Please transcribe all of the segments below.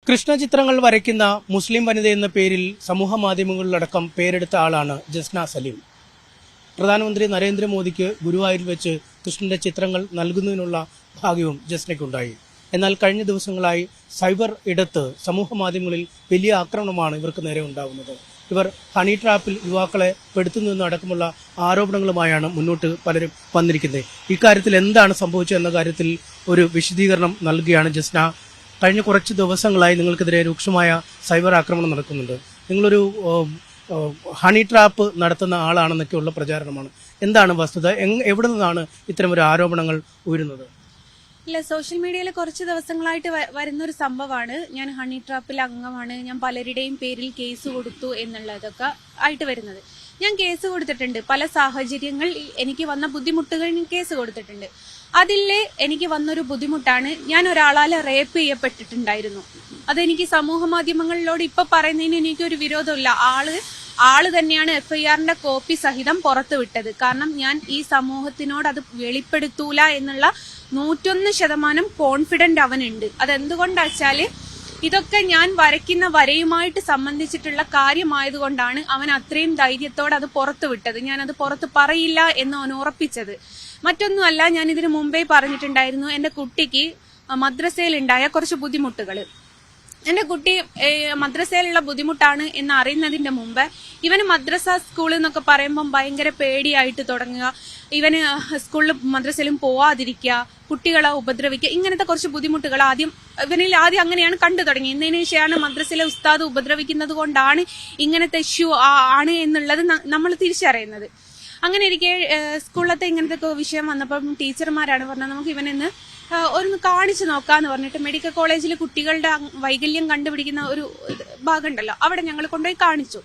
കൃഷ്ണചിത്രങ്ങൾ വരയ്ക്കുന്ന മുസ്ലിം വനിതയെന്ന പേരിൽ സമൂഹ മാധ്യമങ്ങളിലടക്കം പേരെടുത്ത ആളാണ് ജസ്ന സലീം. പ്രധാനമന്ത്രി നരേന്ദ്രമോദിക്ക് ഗുരുവായൂരിൽ വെച്ച് കൃഷ്ണന്റെ ചിത്രങ്ങൾ നൽകുന്നതിനുള്ള ഭാഗ്യവും ജസ്നയ്ക്കുണ്ടായി. എന്നാൽ കഴിഞ്ഞ ദിവസങ്ങളായി സൈബർ ഇടത്ത് സമൂഹ മാധ്യമങ്ങളിൽ വലിയ ആക്രമണമാണ് ഇവർക്ക് നേരെ ഉണ്ടാകുന്നത്. ഇവർ ഹണി ട്രാപ്പിൽ യുവാക്കളെ പെടുത്തുന്നതെന്നടക്കമുള്ള ആരോപണങ്ങളുമായാണ് മുന്നോട്ട് പലരും വന്നിരിക്കുന്നത്. ഇക്കാര്യത്തിൽ എന്താണ് സംഭവിച്ചതെന്ന കാര്യത്തിൽ ഒരു വിശദീകരണം നൽകുകയാണ് ജസ്ന. കഴിഞ്ഞ കുറച്ച് ദിവസങ്ങളായി നിങ്ങൾക്കെതിരെ രൂക്ഷമായ സൈബർ ആക്രമണം നടക്കുന്നുണ്ട്. നിങ്ങളൊരു ഹണി ട്രാപ്പ് നടത്തുന്ന ആളാണെന്നൊക്കെയുള്ള പ്രചാരണമാണ്. എന്താണ് വസ്തുത? എവിടെ നിന്നാണ് ഇത്തരമൊരു ആരോപണങ്ങൾ ഉയരുന്നത്? ഇല്ല, സോഷ്യൽ മീഡിയയിൽ കുറച്ച് ദിവസങ്ങളായിട്ട് വരുന്നൊരു സംഭവമാണ്. ഞാൻ ഹണി ട്രാപ്പിൽ അംഗമാണ്, ഞാൻ പലരുടെയും പേരിൽ കേസ് കൊടുത്തു എന്നുള്ളതൊക്കെ ആയിട്ട് വരുന്നത്. ഞാൻ കേസ് കൊടുത്തിട്ടുണ്ട്. പല സാഹചര്യങ്ങൾ എനിക്ക് വന്ന ബുദ്ധിമുട്ടുകൾ കേസ് കൊടുത്തിട്ടുണ്ട്. അതിൽ എനിക്ക് വന്നൊരു ബുദ്ധിമുട്ടാണ്, ഞാൻ ഒരാളാൽ റേപ്പ് ചെയ്യപ്പെട്ടിട്ടുണ്ടായിരുന്നു. അതെനിക്ക് സമൂഹ മാധ്യമങ്ങളിലോട് ഇപ്പൊ പറയുന്നതിന് എനിക്കൊരു വിരോധമില്ല. ആള് തന്നെയാണ് FIRന്റെ കോപ്പി സഹിതം പുറത്തു വിട്ടത്. കാരണം ഞാൻ ഈ സമൂഹത്തിനോട് അത് വെളിപ്പെടുത്തൂല എന്നുള്ള 101% കോൺഫിഡന്റ് അവനുണ്ട്. അതെന്തുകൊണ്ടാച്ചാല് ഇതൊക്കെ ഞാൻ വരയ്ക്കുന്ന വരയുമായിട്ട് സംബന്ധിച്ചിട്ടുള്ള കാര്യമായതുകൊണ്ടാണ് അവൻ അത്രയും ധൈര്യത്തോടെ അത് പുറത്തു വിട്ടത്. ഞാനത് പുറത്ത് പറയില്ല എന്ന് അവൻ ഉറപ്പിച്ചത്. മറ്റൊന്നുമല്ല, ഞാൻ ഇതിനു മുമ്പേ പറഞ്ഞിട്ടുണ്ടായിരുന്നു, എന്റെ കുട്ടിക്ക് മദ്രസയിലുണ്ടായ കുറച്ച് ബുദ്ധിമുട്ടുകൾ. എന്റെ കുട്ടി മദ്രസയിലുള്ള ബുദ്ധിമുട്ടാണ് എന്ന് അറിയുന്നതിന്റെ മുമ്പ് ഇവന് മദ്രസ സ്കൂൾ എന്നൊക്കെ പറയുമ്പം ഭയങ്കര പേടിയായിട്ട് തുടങ്ങുക, ഇവന് സ്കൂളിലും മദ്രസയിലും പോവാതിരിക്കുക, കുട്ടികളെ ഉപദ്രവിക്കുക, ഇങ്ങനത്തെ കുറച്ച് ബുദ്ധിമുട്ടുകൾ ഇവനിൽ ആദ്യം അങ്ങനെയാണ് കണ്ടു തുടങ്ങി. എന്നതിന് ശേഷമാണ് മദ്രസയിലെ ഉസ്താദ് ഉപദ്രവിക്കുന്നത് കൊണ്ടാണ് ഇങ്ങനത്തെ ഇഷ്യൂ ആണ് എന്നുള്ളത് നമ്മൾ തിരിച്ചറിയുന്നത്. അങ്ങനെ ഇരിക്കെ സ്കൂളിലത്തെ ഇങ്ങനത്തെ വിഷയം വന്നപ്പം ടീച്ചർമാരാണ് പറഞ്ഞത്, നമുക്ക് ഇവനെന്ന് ഒന്ന് കാണിച്ചു നോക്കാന്ന് പറഞ്ഞിട്ട് മെഡിക്കൽ കോളേജിൽ കുട്ടികളുടെ വൈകല്യം കണ്ടുപിടിക്കുന്ന ഒരു ഭാഗം ഉണ്ടല്ലോ, അവിടെ ഞങ്ങൾ കൊണ്ടുപോയി കാണിച്ചു.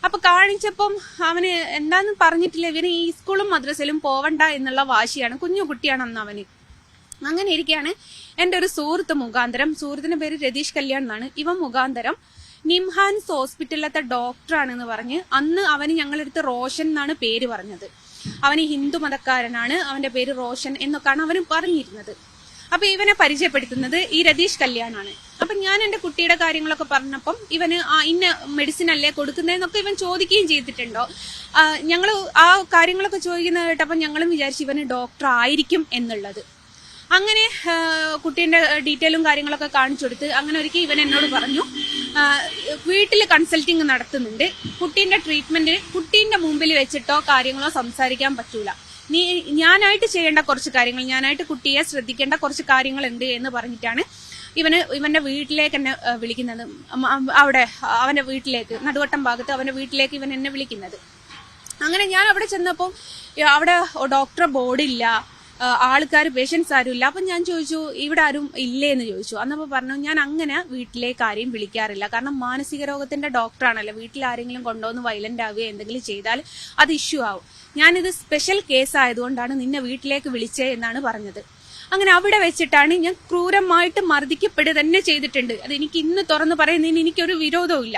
അപ്പൊ കാണിച്ചപ്പം അവന് എന്താന്ന് പറഞ്ഞിട്ടില്ല, ഇവന് ഈ സ്കൂളും മദ്രസയിലും പോവണ്ട എന്നുള്ള വാശിയാണ്. കുഞ്ഞു കുട്ടിയാണ് അന്ന് അവന്. അങ്ങനെ ഇരിക്കുകയാണ് എന്റെ ഒരു സുഹൃത്ത് മുഖാന്തരം, സുഹൃത്തിന്റെ പേര് രതീഷ് കല്യാൺ എന്നാണ്, ഇവൻ മുഖാന്തരം നിംഹാൻസ് ഹോസ്പിറ്റലിലത്തെ ഡോക്ടറാണെന്ന് പറഞ്ഞ് അന്ന് അവന് ഞങ്ങളെടുത്ത് റോഷൻ എന്നാണ് പേര് പറഞ്ഞത്. അവന് ഹിന്ദു മതക്കാരനാണ്, അവന്റെ പേര് റോഷൻ എന്നൊക്കെയാണ് അവന് പറഞ്ഞിരുന്നത്. അപ്പൊ ഇവനെ പരിചയപ്പെടുത്തുന്നത് ഈ രതീഷ് കല്യാണാണ്. അപ്പൊ ഞാൻ എന്റെ കുട്ടിയുടെ കാര്യങ്ങളൊക്കെ പറഞ്ഞപ്പം ഇവന് ഇന്ന മെഡിസിൻ അല്ലേ കൊടുക്കുന്നതെന്നൊക്കെ ഇവൻ ചോദിക്കുകയും ചെയ്തിട്ടുണ്ടോ. ഞങ്ങൾ ആ കാര്യങ്ങളൊക്കെ ചോദിക്കുന്നത് കേട്ടപ്പം ഞങ്ങളും വിചാരിച്ചു ഇവന് ഡോക്ടർ ആയിരിക്കും എന്നുള്ളത്. അങ്ങനെ കുട്ടീന്റെ ഡീറ്റെയിലും കാര്യങ്ങളൊക്കെ കാണിച്ചു കൊടുത്ത് അങ്ങനെ ഒരിക്കൽ ഇവൻ എന്നോട് പറഞ്ഞു, വീട്ടിൽ കൺസൾട്ടിങ് നടത്തുന്നുണ്ട്, കുട്ടീന്റെ ട്രീറ്റ്മെന്റ് കുട്ടീന്റെ മുമ്പിൽ വെച്ചിട്ടോ കാര്യങ്ങളോ സംസാരിക്കാൻ പറ്റൂല, ഞാനായിട്ട് ചെയ്യേണ്ട കുറച്ച് കാര്യങ്ങൾ, ഞാനായിട്ട് കുട്ടിയെ ശ്രദ്ധിക്കേണ്ട കുറച്ച് കാര്യങ്ങളുണ്ട് എന്ന് പറഞ്ഞിട്ടാണ് ഇവന്റെ വീട്ടിലേക്ക് എന്നെ വിളിക്കുന്നത്. അവിടെ അവന്റെ വീട്ടിലേക്ക്, നടുവട്ടം ഭാഗത്ത് അവന്റെ വീട്ടിലേക്ക് ഇവൻ എന്നെ വിളിക്കുന്നത്. അങ്ങനെ ഞാൻ അവിടെ ചെന്നപ്പോൾ അവിടെ ഡോക്ടറെ ബോർഡില്ല, ആൾക്കാർ പേഷ്യൻസ് ആരും ഇല്ല. അപ്പൊ ഞാൻ ചോദിച്ചു, ഇവിടെ ആരും ഇല്ലേ എന്ന് ചോദിച്ചു. അന്നപ്പോ പറഞ്ഞു, ഞാൻ അങ്ങനെ വീട്ടിലേക്ക് ആരെയും വിളിക്കാറില്ല, കാരണം മാനസിക രോഗത്തിന്റെ ഡോക്ടറാണല്ലോ, വീട്ടിൽ ആരെങ്കിലും കൊണ്ടുവന്ന് വയലന്റ് ആവുകയോ എന്തെങ്കിലും ചെയ്താൽ അത് ഇഷ്യൂ ആവും. ഞാനിത് സ്പെഷ്യൽ കേസ് ആയതുകൊണ്ടാണ് നിന്നെ വീട്ടിലേക്ക് വിളിച്ചേ എന്നാണ് പറഞ്ഞത്. അങ്ങനെ അവിടെ വെച്ചിട്ടാണ് ഞാൻ ക്രൂരമായിട്ട് മർദ്ദിക്കപ്പെടുക തന്നെ ചെയ്തിട്ടുണ്ട്. അത് എനിക്ക് ഇന്ന് തുറന്നു പറയുന്നതിന് എനിക്കൊരു വിരോധവും ഇല്ല.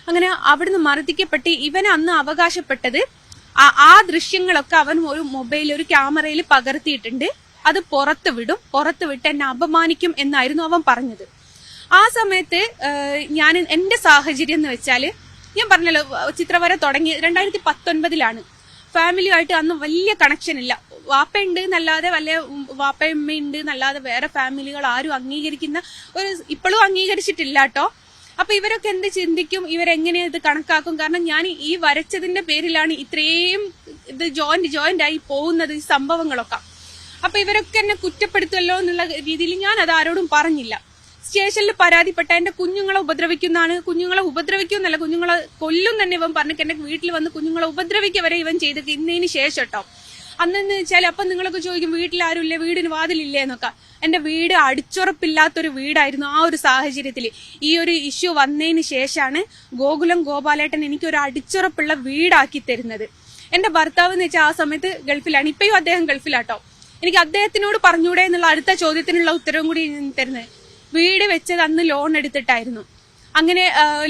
അങ്ങനെ അവിടുന്ന് മർദ്ദിക്കപ്പെട്ട് ഇവൻ അന്ന് അവകാശപ്പെട്ടത് ആ ദൃശ്യങ്ങളൊക്കെ അവൻ ഒരു മൊബൈൽ, ഒരു ക്യാമറയിൽ പകർത്തിയിട്ടുണ്ട്, അത് പുറത്തു വിട്ട് എന്നെ അപമാനിക്കും എന്നായിരുന്നു അവൻ പറഞ്ഞത്. ആ സമയത്ത് ഞാൻ എന്റെ സാഹചര്യം എന്ന് വെച്ചാല്, ഞാൻ പറഞ്ഞല്ലോ ചിത്രവര തുടങ്ങി 2019 ഫാമിലിയുമായിട്ട് അന്ന് വലിയ കണക്ഷൻ ഇല്ല. വാപ്പയുണ്ട് എന്നല്ലാതെ വാപ്പയമ്മയുണ്ട് എന്നല്ലാതെ വേറെ ഫാമിലികൾ ആരും അംഗീകരിക്കുന്ന ഇപ്പോഴും അംഗീകരിച്ചിട്ടില്ല കേട്ടോ. അപ്പൊ ഇവരൊക്കെ എന്ത് ചിന്തിക്കും, ഇവരെങ്ങനെ ഇത് കണക്കാക്കും? കാരണം ഞാൻ ഈ വരച്ചതിന്റെ പേരിലാണ് ഇത്രയും ഇത് ജോയിന്റ് ആയി പോകുന്നത്, ഈ സംഭവങ്ങളൊക്കെ. അപ്പൊ ഇവരൊക്കെ എന്നെ കുറ്റപ്പെടുത്തുമല്ലോ എന്നുള്ള രീതിയിൽ ഞാൻ അത് ആരോടും പറഞ്ഞില്ല. സ്റ്റേഷനിൽ പരാതിപ്പെട്ട എന്റെ കുഞ്ഞുങ്ങളെ ഉപദ്രവിക്കുന്നതാണ്, കുഞ്ഞുങ്ങളെ ഉപദ്രവിക്കുന്നല്ല, കുഞ്ഞുങ്ങളെ കൊല്ലും തന്നെ ഇവൻ പറഞ്ഞിട്ട് എന്റെ വീട്ടിൽ വന്ന് കുഞ്ഞുങ്ങളെ ഉപദ്രവിക്കുക വരെ ഇവൻ ചെയ്ത് ഇന്നതിന് ശേഷം കേട്ടോ. അന്നെന്ന് വെച്ചാൽ അപ്പം നിങ്ങളൊക്കെ ചോദിക്കും, വീട്ടിലാരും ഇല്ലേ, വീടിന് വാതിലില്ലേ എന്നൊക്കെ. എന്റെ വീട് അടിച്ചുറപ്പില്ലാത്തൊരു വീടായിരുന്നു. ആ ഒരു സാഹചര്യത്തിൽ ഈ ഒരു ഇഷ്യൂ വന്നതിന് ശേഷമാണ് ഗോകുലം ഗോപാലേട്ടൻ എനിക്കൊരു അടിച്ചുറപ്പുള്ള വീടാക്കി തരുന്നത്. എന്റെ ഭർത്താവ് എന്ന് വെച്ചാൽ ആ സമയത്ത് ഗൾഫിലാണ്, ഇപ്പയും അദ്ദേഹം ഗൾഫിലാട്ടോ. എനിക്ക് അദ്ദേഹത്തിനോട് പറഞ്ഞൂടെ എന്നുള്ള അടുത്ത ചോദ്യത്തിനുള്ള ഉത്തരവും കൂടി തരുന്നത്. വീട് വെച്ചത് അന്ന് ലോൺ എടുത്തിട്ടായിരുന്നു. അങ്ങനെ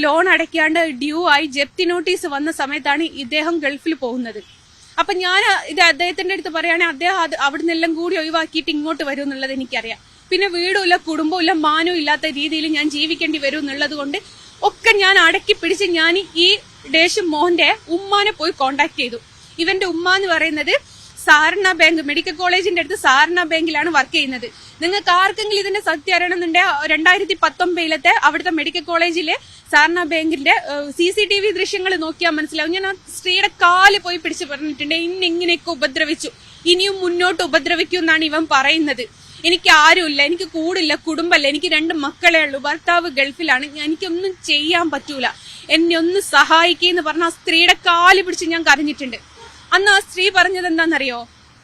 ലോൺ അടയ്ക്കാണ്ട് ഡ്യൂ ആയി ജപ്തി നോട്ടീസ് വന്ന സമയത്താണ് ഇദ്ദേഹം ഗൾഫിൽ പോകുന്നത്. അപ്പൊ ഞാൻ ഇത് അദ്ദേഹത്തിന്റെ അടുത്ത് പറയുകയാണെങ്കിൽ അദ്ദേഹം അവിടുന്ന് എല്ലാം കൂടി ഒഴിവാക്കിയിട്ട് ഇങ്ങോട്ട് വരും എന്നുള്ളത് എനിക്കറിയാം. പിന്നെ വീടുമില്ല, കുടുംബമില്ല, മാനവും ഇല്ലാത്ത രീതിയിൽ ഞാൻ ജീവിക്കേണ്ടി വരും എന്നുള്ളത് കൊണ്ട് ഒക്കെ ഞാൻ അടക്കി പിടിച്ച് ഞാൻ ഈ ഡേഷ് മോന്റെ ഉമ്മാനെ പോയി കോണ്ടാക്ട് ചെയ്തു. ഇവന്റെ ഉമ്മ എന്ന് പറയുന്നത് സാരണ ബാങ്ക്, മെഡിക്കൽ കോളേജിന്റെ അടുത്ത് സാരണ ബാങ്കിലാണ് വർക്ക് ചെയ്യുന്നത്. നിങ്ങൾക്ക് ആർക്കെങ്കിലും ഇതിന്റെ സത്യം അറിയണമെന്നുണ്ടെങ്കിൽ 2019 അവിടുത്തെ മെഡിക്കൽ കോളേജിലെ സാരണ ബാങ്കിന്റെ CCTV ദൃശ്യങ്ങൾ നോക്കിയാൽ മനസ്സിലാവും. ഞാൻ ആ സ്ത്രീയുടെ കാല് പോയി പിടിച്ച് പറഞ്ഞിട്ടുണ്ട്, ഇന്നിങ്ങനെയൊക്കെ ഉപദ്രവിച്ചു, ഇനിയും മുന്നോട്ട് ഉപദ്രവിക്കും എന്നാണ് ഇവൻ പറയുന്നത്. എനിക്ക് ആരുമില്ല, എനിക്ക് കൂടില്ല, കുടുംബമല്ല, എനിക്ക് 2 മക്കളേ ഉള്ളൂ, ഭർത്താവ് ഗൾഫിലാണ്, എനിക്കൊന്നും ചെയ്യാൻ പറ്റൂല, എന്നെ ഒന്ന് സഹായിക്കെന്ന് പറഞ്ഞ ആ സ്ത്രീയുടെ കാല് പിടിച്ച് ഞാൻ കരഞ്ഞിട്ടുണ്ട്. അന്ന് ആ സ്ത്രീ പറഞ്ഞത് എന്താണെന്നറിയോ?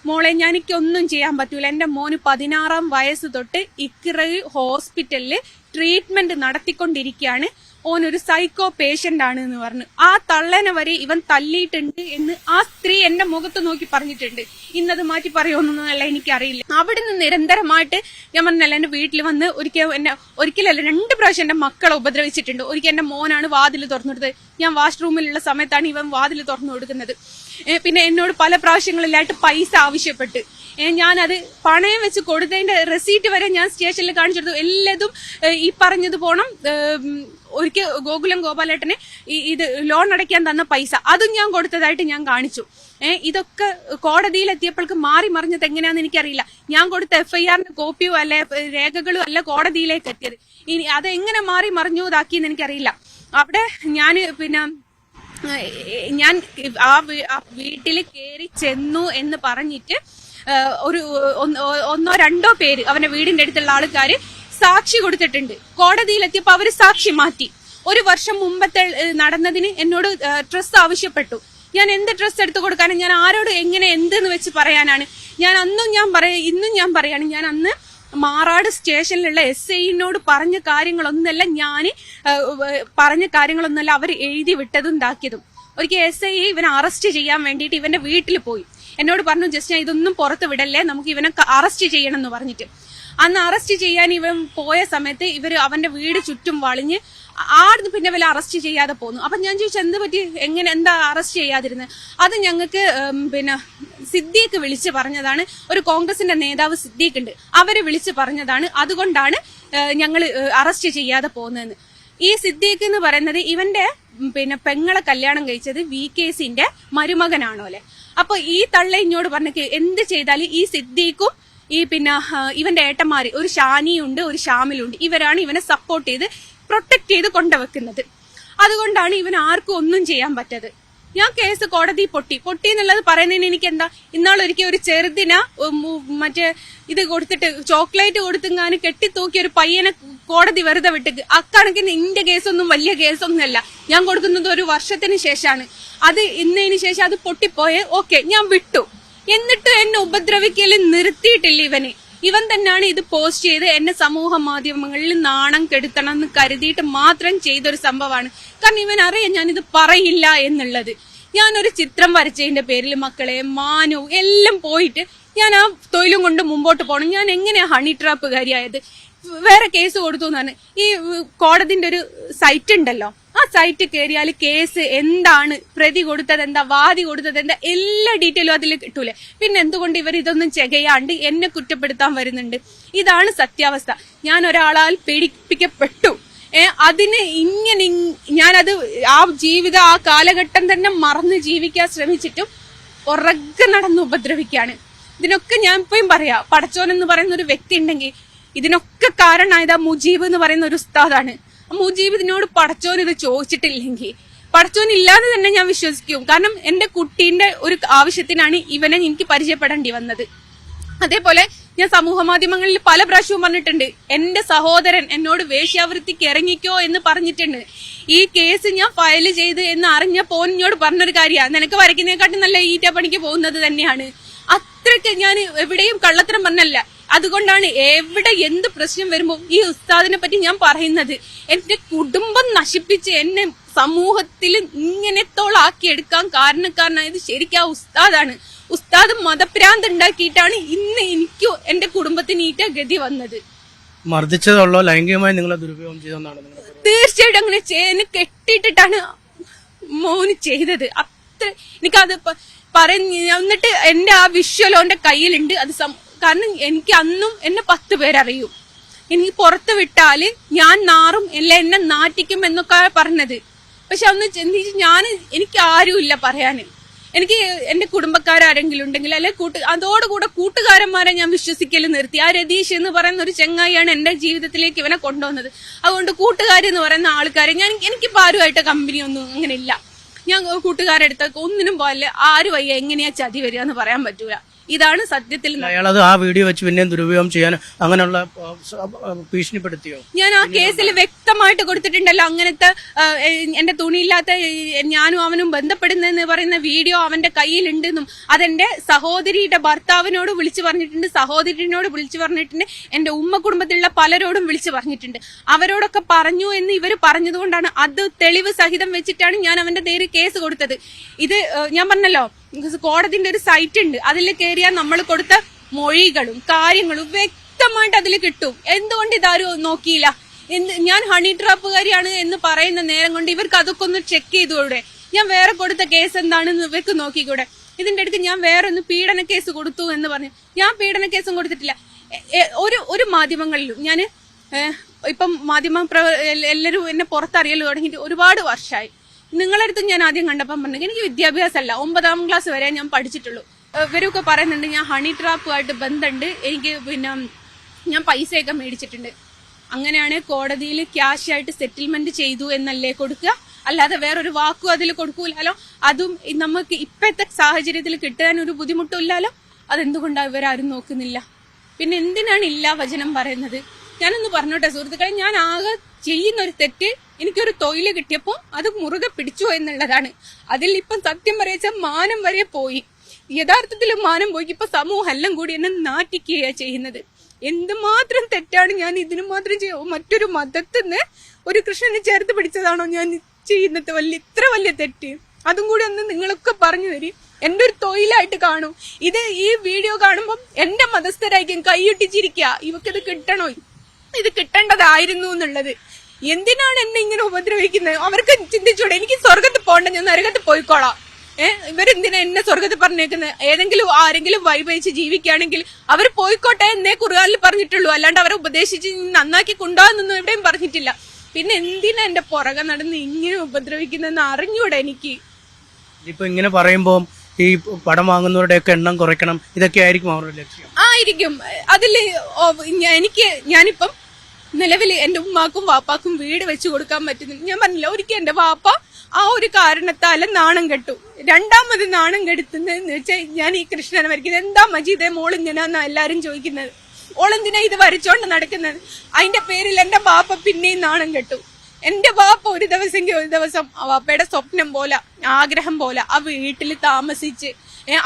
മോളെ, എനിക്കൊന്നും ചെയ്യാൻ പറ്റൂല, എന്റെ മോന് 16 വയസ്സ് തൊട്ട് ഇക്ര ഹോസ്പിറ്റലില് ട്രീറ്റ്മെന്റ് നടത്തിക്കൊണ്ടിരിക്കുകയാണ്, ഓനൊരു സൈക്കോ പേഷ്യന്റ് ആണ് എന്ന് പറഞ്ഞു. ആ തള്ളനെ വരെ ഇവൻ തല്ലിയിട്ടുണ്ട് എന്ന് ആ സ്ത്രീ എന്റെ മുഖത്ത് നോക്കി പറഞ്ഞിട്ടുണ്ട്. ഇന്നത് മാറ്റി പറയുമെന്നല്ല എനിക്കറിയില്ല. അവിടുന്ന് നിരന്തരമായിട്ട് ഞാൻ പറഞ്ഞല്ല, എന്റെ വീട്ടിൽ വന്ന് ഒരിക്കലല്ല 2 പ്രാവശ്യം എന്റെ മക്കളെ ഉപദ്രവിച്ചിട്ടുണ്ട്. ഒരിക്കൽ എന്റെ മോനാണ് വാതിൽ തുറന്നു കൊടുത്തത്. ഞാൻ വാഷ്റൂമിലുള്ള സമയത്താണ് ഇവൻ വാതിൽ തുറന്നു കൊടുക്കുന്നത്. പിന്നെ എന്നോട് പല പ്രാവശ്യങ്ങളിലായിട്ട് പൈസ ആവശ്യപ്പെട്ട് ഞാനത് പണയം വെച്ച് കൊടുത്തതിന്റെ റെസീറ്റ് വരെ ഞാൻ സ്റ്റേഷനിൽ കാണിച്ചെടുത്തു. എല്ലാതും ഈ പറഞ്ഞത് പോണം. ഒരിക്കൽ ഗോകുലം ഗോപാലേട്ടനെ ഇത് ലോൺ അടയ്ക്കാൻ തന്ന പൈസ അതും ഞാൻ കൊടുത്തതായിട്ട് ഞാൻ കാണിച്ചു. ഇതൊക്കെ കോടതിയിലെത്തിയപ്പോൾക്ക് മാറി മറിഞ്ഞത് എങ്ങനെയാണെന്ന് എനിക്കറിയില്ല. ഞാൻ കൊടുത്ത FIR കോപ്പിയോ അല്ല രേഖകളും അല്ല കോടതിയിലേക്ക് എത്തിയത്. ഇനി അതെങ്ങനെ മാറി മറിഞ്ഞു ഇതാക്കിയെന്ന് എനിക്കറിയില്ല. അവിടെ ഞാൻ ആ വീട്ടിൽ കയറി ചെന്നു എന്ന് പറഞ്ഞിട്ട് ഒരു 1-2 പേര് അവന്റെ വീടിന്റെ അടുത്തുള്ള ആൾക്കാര് സാക്ഷി കൊടുത്തിട്ടുണ്ട്. കോടതിയിലെത്തിയപ്പോ അവര് സാക്ഷി മാറ്റി. 1 വർഷം മുമ്പത്തെ നടന്നതിന് എന്നോട് ഡ്രസ്സ് ആവശ്യപ്പെട്ടു. ഞാൻ എന്ത് ഡ്രസ്സ് എടുത്തു കൊടുക്കാനും, ഞാൻ ആരോട് എങ്ങനെ എന്തെന്ന് വെച്ച് പറയാനാണ്? ഞാൻ അന്നും ഇന്നും ഞാൻ പറയാണ്, ഞാൻ അന്ന് മാറാട് സ്റ്റേഷനിലുള്ള SIനോട് പറഞ്ഞ കാര്യങ്ങളൊന്നല്ല, അവർ എഴുതി വിട്ടതും ഉണ്ടാക്കിയതും. ഒരിക്കൽ SI ഇവനെ അറസ്റ്റ് ചെയ്യാൻ വേണ്ടിയിട്ട് ഇവന്റെ വീട്ടിൽ പോയി. എന്നോട് പറഞ്ഞു, ജസ്റ്റ് ഞാൻ ഇതൊന്നും പുറത്ത് വിടല്ലേ, നമുക്ക് ഇവനെ അറസ്റ്റ് ചെയ്യണം എന്ന് പറഞ്ഞിട്ട്. അന്ന് അറസ്റ്റ് ചെയ്യാൻ ഇവൻ പോയ സമയത്ത് അവന്റെ വീട് ചുറ്റും വളഞ്ഞ് ആടുന്ന് പിന്നെ വല്ല അറസ്റ്റ് ചെയ്യാതെ പോന്നു. അപ്പൊ ഞാൻ ചോദിച്ചു, എന്ത് പറ്റി, എന്താ അറസ്റ്റ് ചെയ്യാതിരുന്നത്? അത് ഞങ്ങൾക്ക് സിദ്ദീഖ് വിളിച്ച് പറഞ്ഞതാണ്. ഒരു കോൺഗ്രസിന്റെ നേതാവ് സിദ്ദീഖ് ഉണ്ട്, അവര് വിളിച്ച് പറഞ്ഞതാണ്, അതുകൊണ്ടാണ് ഞങ്ങൾ അറസ്റ്റ് ചെയ്യാതെ പോകുന്നതെന്ന്. ഈ സിദ്ദീഖ് എന്ന് പറയുന്നത് ഇവന്റെ പെങ്ങളെ കല്യാണം കഴിച്ചത് VKസിന്റെ മരുമകനാണോ അല്ലെ. അപ്പൊ ഈ തള്ള ഇങ്ങോട് പറഞ്ഞ എന്ത് ചെയ്താലും ഈ സിദ്ദീഖും ഈ ഇവന്റെ ഏട്ടന്മാര്, ഒരു ഷാനിയുണ്ട്, ഒരു ഷാമിലുണ്ട്, ഇവരാണ് ഇവനെ സപ്പോർട്ട് ചെയ്ത് പ്രൊട്ടക്ട് ചെയ്ത് കൊണ്ടുവെക്കുന്നത്. അതുകൊണ്ടാണ് ഇവൻ ആർക്കും ഒന്നും ചെയ്യാൻ പറ്റത്. ഞാൻ കേസ് കോടതി പൊട്ടി എന്നുള്ളത് പറയുന്നതിന് എനിക്ക് എന്താ? ഇന്നാളൊരിക്കൽ ഒരു ചെറുതിന ഇത് കൊടുത്തിട്ട് ചോക്ലേറ്റ് കൊടുത്തെങ്ങാന് കെട്ടിത്തൂക്കിയ ഒരു പയ്യനെ കോടതി വെറുതെ വിട്ടേക്ക്. അക്കണക്കിന് ഇന്റെ കേസൊന്നും വലിയ കേസൊന്നുമല്ല. ഞാൻ കൊടുക്കുന്നത് 1 വർഷത്തിന് ശേഷമാണ്. അത് ഇന്നതിന് ശേഷം അത് പൊട്ടിപ്പോയെ ഓക്കെ, ഞാൻ വിട്ടു. എന്നിട്ട് എന്നെ ഉപദ്രവിക്കൽ നിർത്തിയിട്ടില്ല ഇവൻ തന്നെയാണ് ഇത് പോസ്റ്റ് ചെയ്ത് എന്നെ സമൂഹ മാധ്യമങ്ങളിൽ നാണം കെടുത്തണം എന്ന് കരുതിയിട്ട് മാത്രം ചെയ്തൊരു സംഭവമാണ്. കാരണം ഇവൻ അറിയാം ഞാനിത് പറയില്ല എന്നുള്ളത്. ഞാനൊരു ചിത്രം വരച്ചതിന്റെ പേരിൽ മക്കളെ മാനവും എല്ലാം പോയിട്ട് ഞാൻ ആ തൊഴിലും കൊണ്ട് മുമ്പോട്ട് പോകണം. ഞാൻ എങ്ങനെയാ ഹണി ട്രാപ്പുകാരിയായത്? വേറെ കേസ് കൊടുത്തു എന്നാണ്. ഈ കോടതിന്റെ ഒരു സൈറ്റ് ഉണ്ടല്ലോ, ആ സൈറ്റ് കയറിയാൽ കേസ് എന്താണ്, പ്രതി കൊടുത്തത് എന്താ, വാദി കൊടുത്തത് എന്താ, എല്ലാ ഡീറ്റെയിലും അതിൽ കിട്ടൂലേ. പിന്നെ എന്തുകൊണ്ട് ഇവർ ഇതൊന്നും ചെയ്യാണ്ട് എന്നെ കുറ്റപ്പെടുത്താൻ വരുന്നുണ്ട്? ഇതാണ് സത്യാവസ്ഥ. ഞാൻ ഒരാളാൽ പീഡിപ്പിക്കപ്പെട്ടു. അതിന് ഇങ്ങനെ ഞാനത് ആ കാലഘട്ടം തന്നെ മറന്ന് ജീവിക്കാൻ ശ്രമിച്ചിട്ടും ഉറക്കെ നടന്ന് ഉപദ്രവിക്കാണ്. ഇതിനൊക്കെ ഞാൻ ഇപ്പോഴും പറയാ, പടച്ചോൻ എന്ന് പറയുന്ന ഒരു വ്യക്തി ഉണ്ടെങ്കിൽ ഇതിനൊക്കെ കാരണമായത് ആ മുജീബ് എന്ന് പറയുന്ന ഒരു ഉസ്താദാണ്. മുജീബ് ഇതിനോട് പടച്ചോൻ ഇത് ചോദിച്ചിട്ടില്ലെങ്കിൽ പടച്ചോൻ ഇല്ലാതെ തന്നെ ഞാൻ വിശ്വസിക്കും. കാരണം എന്റെ കുട്ടീന്റെ ഒരു ആവശ്യത്തിനാണ് ഇവനെ എനിക്ക് പരിചയപ്പെടേണ്ടി വന്നത്. അതേപോലെ ഞാൻ സമൂഹ മാധ്യമങ്ങളിൽ പല പ്രാവശ്യവും പറഞ്ഞിട്ടുണ്ട്, എന്റെ സഹോദരൻ എന്നോട് വേശ്യാവൃത്തിക്ക് ഇറങ്ങിക്കോ എന്ന് പറഞ്ഞിട്ടുണ്ട്. ഈ കേസ് ഞാൻ ഫയൽ ചെയ്ത് എന്ന് അറിഞ്ഞപ്പോ എന്നോട് പറഞ്ഞൊരു കാര്യമാണ്, നിനക്ക് വരയ്ക്കുന്നതിനെക്കാട്ടും നല്ല ഈറ്റ പണിക്ക് പോകുന്നത് തന്നെയാണ്. അത്രയ്ക്ക് ഞാൻ എവിടെയും കള്ളത്തരം പറഞ്ഞല്ല. അതുകൊണ്ടാണ് എവിടെ എന്ത് പ്രശ്നം വരുമ്പോ ഈ ഉസ്താദിനെ പറ്റി ഞാൻ പറയുന്നത്. എന്റെ കുടുംബം നശിപ്പിച്ച് എന്നെ സമൂഹത്തിൽ ഇങ്ങനത്തോളാക്കി എടുക്കാൻ കാരണക്കാരനായത് ശരിക്കും ആ ഉസ്താദാണ്. ഉസ്താദ് മതഭ്രാന്ത് ഉണ്ടാക്കിയിട്ടാണ് ഇന്ന് എനിക്കും എന്റെ കുടുംബത്തിന് ഈറ്റ ഗതി വന്നത്. മർദ്ദിച്ചതുള്ളോ ലൈംഗികമായി നിങ്ങളെ ദുരുപയോഗം ചെയ്തെന്നാണ്? തീർച്ചയായിട്ടും അങ്ങനെ എന്നെ കെട്ടിയിട്ടിട്ടാണ് മോന് ചെയ്തത്. അത്ര എനിക്കത് എന്നിട്ട് എന്റെ ആ വിഷ്വലോ എന്റെ കയ്യിലുണ്ട്. അത് കാരണം എനിക്ക് അന്നും എന്നെ 10 പേരറിയും. എനിക്ക് പുറത്ത് വിട്ടാല് ഞാൻ നാറും, അല്ല എന്നെ നാട്ടിക്കും എന്നൊക്കെ പറഞ്ഞത്. പക്ഷെ അന്ന് ചിന്തിച്ച് എനിക്ക് ആരുമില്ല പറയാന്. എനിക്ക് എന്റെ കുടുംബക്കാരെങ്കിലും ഉണ്ടെങ്കിൽ അല്ലെ അതോടുകൂടെ കൂട്ടുകാരന്മാരെ ഞാൻ വിശ്വസിക്കൽ നിർത്തി. ആ രതീഷ് എന്ന് പറയുന്ന ഒരു ചെങ്ങായിയാണ് എന്റെ ജീവിതത്തിലേക്ക് ഇവനെ കൊണ്ടുവന്നത്. അതുകൊണ്ട് കൂട്ടുകാരെന്ന് പറയുന്ന ആൾക്കാരെ എനിക്കിപ്പോ ആരുമായിട്ട് കമ്പനി ഒന്നും അങ്ങനെ ഇല്ല. ഞാൻ കൂട്ടുകാരെടുത്തൊക്കെ ഒന്നിനും പോലെ ആര് വയ്യ എങ്ങനെയാ ചതി വരിക എന്ന് പറയാൻ പറ്റൂല. ഇതാണ് സത്യത്തിൽ. അയാളത് ആ വീഡിയോ വെച്ച് പിന്നെയും ദുരുപയോഗം ചെയ്യാൻ അങ്ങനെയുള്ള ഭീഷണിപ്പെടുത്തിയോ? ഞാൻ ആ കേസിൽ വ്യക്തമായിട്ട് കൊടുത്തിട്ടുണ്ടല്ലോ. അങ്ങനത്തെ എന്റെ തുണിയില്ലാത്ത ഞാനും അവനും ബന്ധപ്പെടുന്നെന്ന് പറയുന്ന വീഡിയോ അവന്റെ കയ്യിലുണ്ടെന്നും അതെന്റെ സഹോദരിയുടെ ഭർത്താവിനോട് വിളിച്ചു പറഞ്ഞിട്ടുണ്ട്, സഹോദരിനോട് വിളിച്ചു പറഞ്ഞിട്ടുണ്ട്, എന്റെ ഉമ്മ കുടുംബത്തിലുള്ള പലരോടും വിളിച്ചു പറഞ്ഞിട്ടുണ്ട്. അവരോടൊക്കെ പറഞ്ഞു എന്ന് ഇവര് പറഞ്ഞതുകൊണ്ടാണ് അത് തെളിവ് സഹിതം വെച്ചിട്ടാണ് ഞാൻ അവന്റെ നേരെ കേസ് കൊടുത്തത്. ഇത് ഞാൻ പറഞ്ഞല്ലോ, കോടതിന്റെ ഒരു സൈറ്റ് ഉണ്ട്, അതിൽ കയറിയാൽ നമ്മൾ കൊടുത്ത മൊഴികളും കാര്യങ്ങളും വ്യക്തമായിട്ട് അതിൽ കിട്ടും. എന്തുകൊണ്ട് ഇതാരും നോക്കിയില്ല? ഞാൻ ഹണി ട്രാപ്പുകാരിയാണ് എന്ന് പറയുന്ന നേരം കൊണ്ട് ഇവർക്ക് അതൊക്കെ ഒന്ന് ചെക്ക് ചെയ്തുകൂടെ? ഞാൻ വേറെ കൊടുത്ത കേസ് എന്താണെന്ന് ഇവർക്ക് നോക്കിക്കൂടെ? ഇതിന്റെ അടുത്ത് ഞാൻ വേറൊന്ന് പീഡന കേസ് കൊടുത്തു എന്ന് പറഞ്ഞു. ഞാൻ പീഡന കേസും കൊടുത്തിട്ടില്ല. ഒരു മാധ്യമങ്ങളിലും ഞാൻ ഇപ്പം എല്ലാവരും എന്നെ പുറത്തറിയൽ തുടങ്ങിയിട്ട് ഒരുപാട് വർഷമായി. നിങ്ങളടുത്ത് ഞാൻ ആദ്യം കണ്ടപ്പം പറഞ്ഞു എനിക്ക് വിദ്യാഭ്യാസമല്ല, 9ാം ക്ലാസ് വരെ ഞാൻ പഠിച്ചിട്ടുള്ളൂ. ഇവരൊക്കെ പറയുന്നുണ്ട് ഞാൻ ഹണി ട്രാപ്പുമായിട്ട് ബന്ധമുണ്ട്, എനിക്ക് ഞാൻ പൈസയൊക്കെ മേടിച്ചിട്ടുണ്ട്. അങ്ങനെയാണ് കോടതിയിൽ ക്യാഷ് ആയിട്ട് സെറ്റിൽമെന്റ് ചെയ്തു എന്നല്ലേ കൊടുക്കുക, അല്ലാതെ വേറൊരു വാക്കും അതിൽ കൊടുക്കൂലല്ലോ. അതും നമുക്ക് ഇപ്പോഴത്തെ സാഹചര്യത്തിൽ കിട്ടാൻ ഒരു ബുദ്ധിമുട്ടില്ലല്ലോ. അതെന്തുകൊണ്ടാണ് ഇവരാരും നോക്കുന്നില്ല? പിന്നെ എന്തിനാണ് ഇല്ലാ വചനം പറയുന്നത്? ഞാനൊന്ന് പറഞ്ഞോട്ടെ സുഹൃത്തുക്കളെ, ഞാൻ ആകെ ചെയ്യുന്ന ഒരു തെറ്റ് എനിക്കൊരു തൊഴില് കിട്ടിയപ്പോ അത് മുറുകെ പിടിച്ചു എന്നുള്ളതാണ്. അതിൽ ഇപ്പം സത്യം പറയച്ച മാനം വരെ പോയി. യഥാർത്ഥത്തിൽ മാനം പോയി. ഇപ്പൊ സമൂഹം എല്ലാം കൂടി എന്നെ നാട്ടിക്കുകയാണ് ചെയ്യുന്നത്. എന്തുമാത്രം തെറ്റാണ് ഞാൻ ഇതിനു മാത്രം മറ്റൊരു മതത്തിന്ന് ഒരു കൃഷ്ണനെ ചേർത്ത് പിടിച്ചതാണോ ഞാൻ ചെയ്യുന്നത്? ഇത്ര വലിയ തെറ്റ്. അതും കൂടി ഒന്ന് നിങ്ങളൊക്കെ പറഞ്ഞു തരും. എന്റെ ഒരു തൊഴിലായിട്ട് കാണും. ഇത് ഈ വീഡിയോ കാണുമ്പോൾ എന്റെ മതസ്ഥരായിരിക്കും കൈയൊട്ടിച്ചിരിക്കുക, ഇവക്കിത് കിട്ടണോ, ഇത് കിട്ടേണ്ടതായിരുന്നു എന്നുള്ളത്. എന്തിനാണ് എന്നെ ഇങ്ങനെ ഉപദ്രവിക്കുന്നത്? അവർക്ക് ചിന്തിച്ചൂടെ എനിക്ക് സ്വർഗത്ത് പോകണ്ട, ഞാൻ നരകത്ത് പോയിക്കോളാം. ഇവരെന്തിനാ എന്നെ സ്വർഗത്ത് പറഞ്ഞേക്കുന്നത്? ആരെങ്കിലും വൈഭവിച്ച് ജീവിക്കുകയാണെങ്കിൽ അവർ പോയിക്കോട്ടെ എന്നേ ഖുർആനിൽ പറഞ്ഞിട്ടുള്ളൂ. അല്ലാണ്ട് അവരെ ഉപദേശിച്ച് നന്നാക്കി കൊണ്ടുപോകാനൊന്നും എവിടെയും പറഞ്ഞിട്ടില്ല. പിന്നെ എന്തിനാ എന്റെ പുറകെ നടന്ന് ഇങ്ങനെ ഉപദ്രവിക്കുന്നതെന്ന് അറിഞ്ഞൂടെ എനിക്ക്? ഇപ്പൊ ഇങ്ങനെ പറയുമ്പോ ഈ പടം വാങ്ങുന്നവരുടെയൊക്കെ എണ്ണം കുറയ്ക്കണം, ഇതൊക്കെ ആയിരിക്കും അവരുടെ ലക്ഷ്യം. ആയിരിക്കും. അതില് ഞാനിപ്പം നിലവിൽ എന്റെ ഉമ്മാക്കും വാപ്പാക്കും വീട് വെച്ചു കൊടുക്കാൻ പറ്റുന്നില്ല. ഞാൻ പറഞ്ഞില്ല, ഒരിക്കൽ എന്റെ വാപ്പ ആ ഒരു കാരണത്താല് നാണം കെട്ടു. രണ്ടാമത് നാണം കെടുത്തുന്നതെന്ന് വെച്ചാൽ ഞാൻ ഈ കൃഷ്ണനെ വരയ്ക്കുന്നത്. എന്താ മജീദേ മോളിങ്ങനാന്നാ എല്ലാരും ചോദിക്കുന്നത്. ഓളെന്തിനാ ഇത് വരച്ചോണ്ട് നടക്കുന്നത്? അതിന്റെ പേരിൽ എന്റെ ബാപ്പ പിന്നെയും നാണം കെട്ടു. എന്റെ ബാപ്പ ഒരു ദിവസം വാപ്പയുടെ സ്വപ്നം പോലെ, ആഗ്രഹം പോലെ ആ വീട്ടിൽ താമസിച്ച്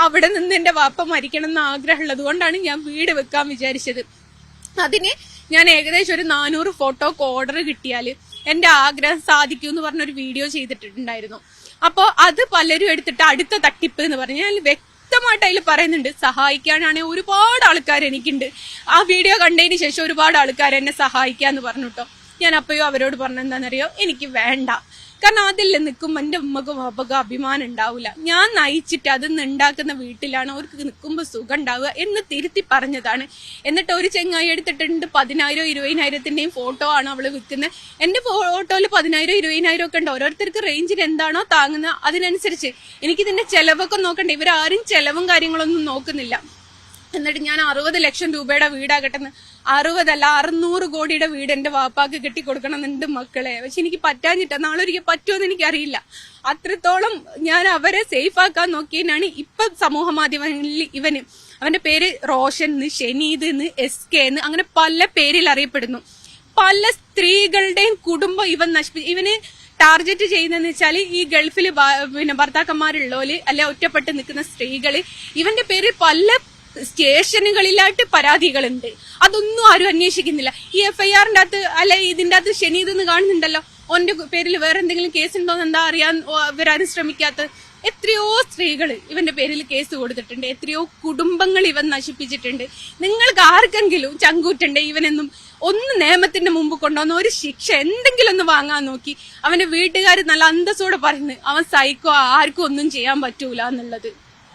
അവിടെ നിന്ന് എന്റെ വാപ്പ മരിക്കണം എന്ന് ആഗ്രഹമുള്ളത് കൊണ്ടാണ് ഞാൻ വീട് വെക്കാൻ വിചാരിച്ചത്. അതിന് ഞാൻ ഏകദേശം ഒരു 400 ഫോട്ടോക്ക് ഓർഡർ കിട്ടിയാൽ എന്റെ ആഗ്രഹം സാധിക്കും എന്ന് പറഞ്ഞൊരു വീഡിയോ ചെയ്തിട്ടുണ്ടായിരുന്നു. അപ്പോൾ അത് പലരും എടുത്തിട്ട് അടുത്ത തട്ടിപ്പ് എന്ന് പറഞ്ഞ് ഞാൻ വ്യക്തമായിട്ട് അതിൽ പറയുന്നുണ്ട്. സഹായിക്കാനാണെങ്കിൽ ഒരുപാട് ആൾക്കാർ എനിക്കുണ്ട്. ആ വീഡിയോ കണ്ടതിന് ശേഷം ഒരുപാട് ആൾക്കാർ എന്നെ സഹായിക്കാന്ന് പറഞ്ഞിട്ടോ. ഞാൻ അപ്പോഴും അവരോട് പറഞ്ഞെന്താണെന്നറിയോ, എനിക്ക് വേണ്ട. കാരണം അതിൽ നിൽക്കുമ്പോൾ എൻ്റെ ഉമ്മക്കും അപ്പക്കും അഭിമാനം ഉണ്ടാവില്ല. ഞാൻ നയിച്ചിട്ട് അത് ഉണ്ടാക്കുന്ന വീട്ടിലാണ് അവർക്ക് നിൽക്കുമ്പോൾ സുഖം ഉണ്ടാവുക എന്ന് തിരുത്തി പറഞ്ഞതാണ്. എന്നിട്ട് ഒരു ചെങ്ങായി എടുത്തിട്ടുണ്ട് 10,000 20,000ത്തിന്റെയും ഫോട്ടോ ആണ് അവള് വിൽക്കുന്നത്. എന്റെ ഫോട്ടോയിൽ 10,000 20,000 ഒക്കെ ഉണ്ട്. ഓരോരുത്തർക്ക് റേഞ്ചിന് എന്താണോ താങ്ങുന്നത് അതിനനുസരിച്ച് എനിക്കിതിന്റെ ചെലവൊക്കെ നോക്കണ്ടേ. ഇവരാരും ചെലവും കാര്യങ്ങളൊന്നും നോക്കുന്നില്ല. എന്നിട്ട് ഞാൻ 60 ലക്ഷം രൂപയുടെ വീടാകട്ടെന്ന്, 60 അല്ല 600 കോടിയുടെ വീട് എന്റെ വാപ്പാക്ക് കെട്ടിക്കൊടുക്കണം എന്നുണ്ട് മക്കളെ. പക്ഷെ എനിക്ക് പറ്റാഞ്ഞിട്ടാ. നാളെ ഒരിക്കൽ പറ്റുമെന്ന് എനിക്കറിയില്ല. അത്രത്തോളം ഞാൻ അവരെ സേഫ് ആക്കാൻ നോക്കിയതിനാണ് ഇപ്പൊ സമൂഹ മാധ്യമങ്ങളിൽ അവന്റെ പേര് റോഷൻ, ഷെനീദ്, SK അങ്ങനെ പല പേരിൽ അറിയപ്പെടുന്നു. പല സ്ത്രീകളുടെയും കുടുംബം ഇവന് ടാർഗറ്റ് ചെയ്യുന്നതെന്ന് വെച്ചാൽ ഈ ഗൾഫിൽ ഭർത്താക്കന്മാരുള്ളോല് അല്ലെ ഒറ്റപ്പെട്ട് നിൽക്കുന്ന സ്ത്രീകള്. ഇവന്റെ പേരിൽ പല സ്റ്റേഷനുകളിലായിട്ട് പരാതികളുണ്ട്. അതൊന്നും ആരും അന്വേഷിക്കുന്നില്ല. ഈ FIRന്റെ അകത്ത് അല്ലെ ഇതിന്റെ അകത്ത് ഷെനീദെന്ന് കാണുന്നുണ്ടല്ലോ, ഓന്റെ പേരിൽ വേറെ എന്തെങ്കിലും കേസ് ഉണ്ടോന്ന് എന്താ അറിയാൻ ഇവരാരും ശ്രമിക്കാത്തത്? എത്രയോ സ്ത്രീകൾ ഇവന്റെ പേരിൽ കേസ് കൊടുത്തിട്ടുണ്ട്. എത്രയോ കുടുംബങ്ങൾ ഇവൻ നശിപ്പിച്ചിട്ടുണ്ട്. നിങ്ങൾക്ക് ആർക്കെങ്കിലും ചങ്കൂറ്റുണ്ട് ഇവനെന്നും ഒന്ന് നിയമത്തിന്റെ മുമ്പ് കൊണ്ടുവന്ന ഒരു ശിക്ഷ എന്തെങ്കിലും ഒന്ന് വാങ്ങാൻ നോക്കി. അവന്റെ വീട്ടുകാർ നല്ല അന്തസ്സോടെ പറയുന്നത് അവൻ സൈക്കോ, ആർക്കും ഒന്നും ചെയ്യാൻ പറ്റൂല എന്നുള്ളത്.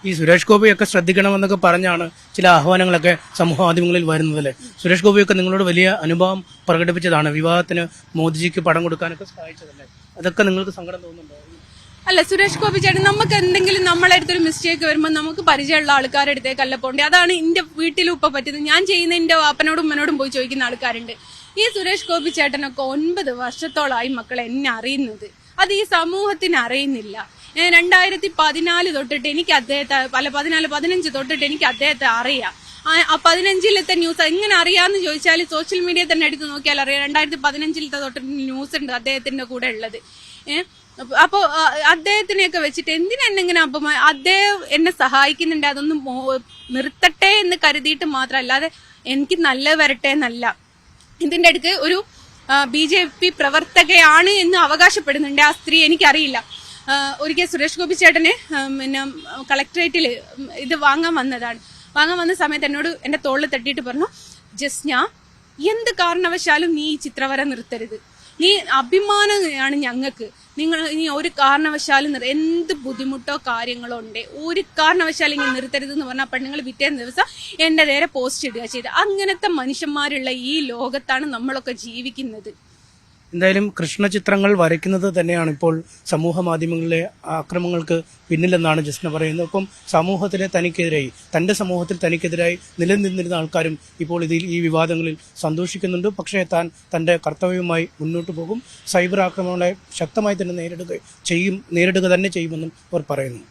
ഈ സുരേഷ് ഗോപിയൊക്കെ ശ്രദ്ധിക്കണമെന്നൊക്കെ പറഞ്ഞാണ് ചില ആഹ്വാനങ്ങളൊക്കെ സമൂഹ മാധ്യമങ്ങളിൽ വരുന്നതല്ലേ. സുരേഷ് ഗോപിയൊക്കെ നിങ്ങളോട് വലിയ അനുഭവം പ്രകടിപ്പിച്ചതാണ്, വിവാഹത്തിന് മോദിജിക്ക് പണം കൊടുക്കാനൊക്കെ സഹായിച്ചതല്ലേ. അതൊക്കെ നിങ്ങൾക്ക് സങ്കടം തോന്നുന്നുണ്ടോ? അല്ല, സുരേഷ് ഗോപി ചേട്ടൻ നമുക്ക് എന്തെങ്കിലും നമ്മളെ അടുത്തൊരു മിസ്റ്റേക്ക് വരുമ്പോൾ നമുക്ക് പരിചയമുള്ള ആൾക്കാരുടെ അടുത്തേക്കല്ല പോണ്ടേ. അതാണ് എന്റെ വീട്ടിലും ഇപ്പൊ പറ്റുന്നത്. ഞാൻ ചെയ്യുന്ന എന്റെ വാപ്പനോടും ഉമ്മനോടും പോയി ചോദിക്കുന്ന ആൾക്കാരുണ്ട്. ഈ സുരേഷ് ഗോപി ചേട്ടനൊക്കെ 9 വർഷത്തോളമായി മക്കളെ എന്നെ അറിയുന്നത്. അത് ഈ സമൂഹത്തിന് അറിയുന്നില്ല. 2014 തൊട്ടിട്ട് എനിക്ക് അദ്ദേഹത്തെ 15 തൊട്ടിട്ട് എനിക്ക് അദ്ദേഹത്തെ അറിയാം. ആ 15-ലത്തെ ന്യൂസ് എങ്ങനെ അറിയാന്ന് ചോദിച്ചാൽ സോഷ്യൽ മീഡിയ തന്നെ എടുത്ത് നോക്കിയാൽ അറിയാം. 2015-ലത്തെ തൊട്ടിട്ട് ന്യൂസ് ഉണ്ട് അദ്ദേഹത്തിന്റെ കൂടെ ഉള്ളത്. അപ്പോ അദ്ദേഹത്തിനെയൊക്കെ വെച്ചിട്ട് എന്തിനെങ്ങനെ അദ്ദേഹം എന്നെ സഹായിക്കുന്നുണ്ട്, അതൊന്നും നിർത്തട്ടെ എന്ന് കരുതിയിട്ട് മാത്രം, അല്ലാതെ എനിക്ക് നല്ല വരട്ടെ എന്നല്ല. ഇതിന്റെ അടുക്ക് ഒരു BJP പ്രവർത്തകയാണ് എന്ന് അവകാശപ്പെടുന്നുണ്ട് ആ സ്ത്രീ. എനിക്കറിയില്ല. ഒരിക്കൽ സുരേഷ് ഗോപി ചേട്ടന് പിന്നെ കളക്ടറേറ്റില് ഇത് വാങ്ങാൻ വന്ന സമയത്ത് എന്നോട് എന്റെ തോളിൽ തട്ടിയിട്ട് പറഞ്ഞു, ജസ്ന, എന്ത് കാരണവശാലും നീ ഈ ചിത്രവര നിർത്തരുത്. നീ അഭിമാനമാണ് ഞങ്ങൾക്ക്. നീ ഒരു കാരണവശാലും എന്ത് ബുദ്ധിമുട്ടോ കാര്യങ്ങളോ ഉണ്ട്, ഒരു കാരണവശാലും ഇങ്ങനെ നിർത്തരുത് എന്ന് പറഞ്ഞാൽ പെണ്ണുങ്ങൾ പിറ്റേന്ന് ദിവസം എന്റെ നേരെ പോസ്റ്റ് ഇടുക ചെയ്ത്. അങ്ങനത്തെ മനുഷ്യന്മാരുള്ള ഈ ലോകത്താണ് നമ്മളൊക്കെ ജീവിക്കുന്നത്. എന്തായാലും കൃഷ്ണ ചിത്രങ്ങൾ വരയ്ക്കുന്നത് തന്നെയാണ് ഇപ്പോൾ സമൂഹ മാധ്യമങ്ങളിലെ ആക്രമണങ്ങൾക്ക് പിന്നിലെന്നാണ് ജസ്ന പറയുന്നത്. ഒപ്പം തന്റെ സമൂഹത്തിൽ തനിക്കെതിരായി നിലനിന്നിരുന്ന ആൾക്കാരും ഇപ്പോൾ ഈ വിവാദങ്ങളിൽ സന്തോഷിക്കുന്നുണ്ട്. പക്ഷേ താൻ തന്റെ കർത്തവ്യവുമായി മുന്നോട്ട് പോകും. സൈബർ ആക്രമണങ്ങളെ ശക്തമായി തന്നെ നേരിടുക തന്നെ ചെയ്യുമെന്നും അവർ പറയുന്നു.